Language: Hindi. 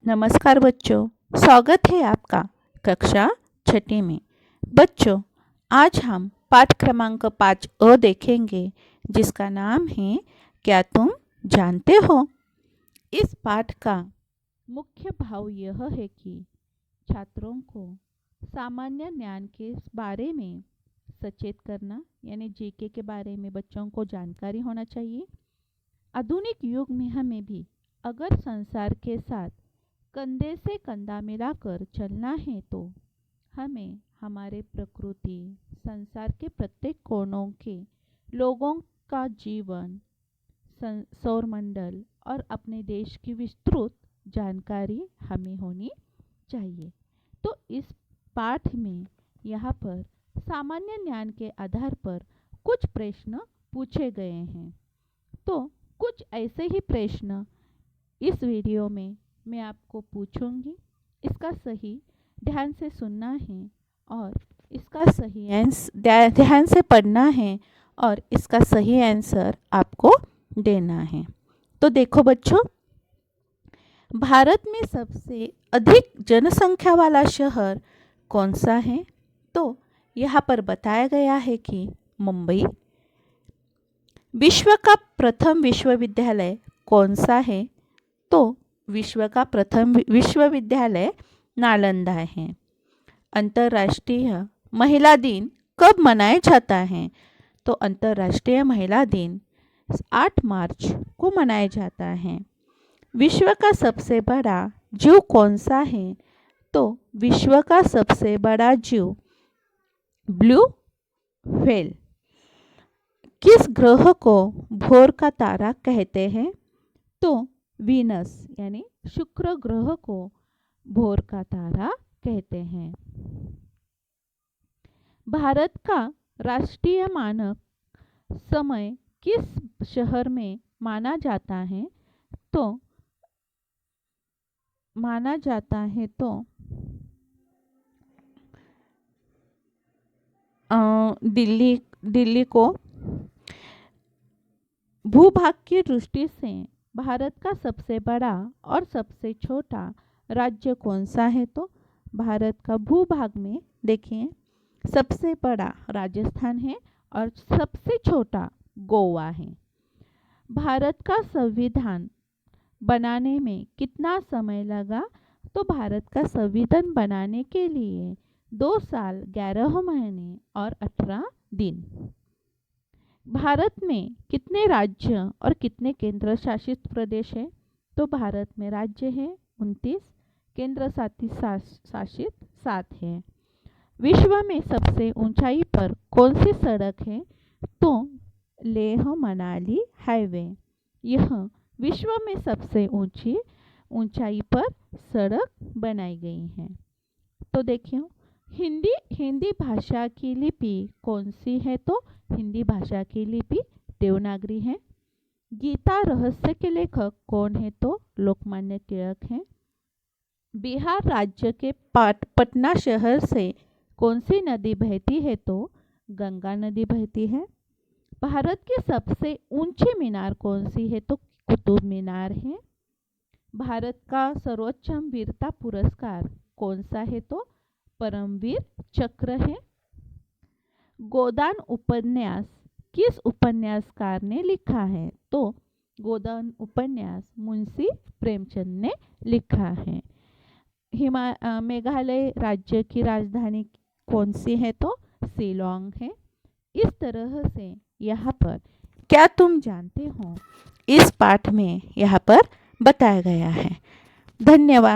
नमस्कार बच्चों, स्वागत है आपका कक्षा छठी में। बच्चों, आज हम पाठ क्रमांक 5 देखेंगे जिसका नाम है क्या तुम जानते हो। इस पाठ का मुख्य भाव यह है कि छात्रों को सामान्य ज्ञान के बारे में सचेत करना, यानी जीके के बारे में बच्चों को जानकारी होना चाहिए। आधुनिक युग में हमें भी अगर संसार के साथ कंधे से कंधा मिलाकर चलना है तो हमें हमारे प्रकृति, संसार के प्रत्येक कोनों के लोगों का जीवन, सौरमंडल और अपने देश की विस्तृत जानकारी हमें होनी चाहिए। तो इस पाठ में यहाँ पर सामान्य ज्ञान के आधार पर कुछ प्रश्न पूछे गए हैं। तो कुछ ऐसे ही प्रश्न इस वीडियो में मैं आपको पूछूंगी। इसका सही ध्यान से सुनना है और इसका सही आंसर ध्यान से पढ़ना है और इसका सही आंसर आपको देना है। तो देखो बच्चों, भारत में सबसे अधिक जनसंख्या वाला शहर कौन सा है? तो यहाँ पर बताया गया है कि मुंबई। विश्व का प्रथम विश्वविद्यालय कौन सा है? तो विश्व का प्रथम विश्वविद्यालय नालंदा है। अंतर्राष्ट्रीय महिला दिन कब मनाया जाता है? तो अंतर्राष्ट्रीय महिला दिन 8 मार्च को मनाया जाता है। विश्व का सबसे बड़ा जू कौन सा है? तो विश्व का सबसे बड़ा जू ब्लू व्हेल। किस ग्रह को भोर का तारा कहते हैं? तो वीनस यानी शुक्र ग्रह को भोर का तारा कहते हैं। भारत का राष्ट्रीय मानक समय किस शहर में माना जाता है? तो दिल्ली को। भूभाग की दृष्टि से भारत का सबसे बड़ा और सबसे छोटा राज्य कौन सा है? तो भारत का भूभाग में देखिए, सबसे बड़ा राजस्थान है और सबसे छोटा गोवा है। भारत का संविधान बनाने में कितना समय लगा? तो भारत का संविधान बनाने के लिए 2 साल 11 महीने और 18 दिन। भारत में कितने राज्य और कितने केंद्र शासित प्रदेश है? तो भारत में राज्य है 29, केंद्र शासित 7 है। विश्व में सबसे ऊंचाई पर कौन सी सड़क है? तो लेह मनाली हाईवे। यह विश्व में सबसे ऊंचाई पर सड़क बनाई गई है। तो देखिए, हिंदी भाषा की लिपि कौन सी है? तो हिंदी भाषा की लिपि देवनागरी है। गीता रहस्य के लेखक कौन है? तो लोकमान्य तिलक है। बिहार राज्य के पटना शहर से कौन सी नदी बहती है? तो गंगा नदी बहती है। भारत की सबसे ऊंची मीनार कौन सी है? तो कुतुब मीनार है। भारत का सर्वोच्च वीरता पुरस्कार कौन सा है? तो परमवीर चक्र है। गोदान उपन्यास किस उपन्यासकार ने लिखा है? तो गोदान उपन्यास मुंशी प्रेमचंद ने लिखा है। मेघालय राज्य की राजधानी कौन सी है? तो शिलोंग है। इस तरह से यहाँ पर क्या तुम जानते हो इस पाठ में यहाँ पर बताया गया है। धन्यवाद।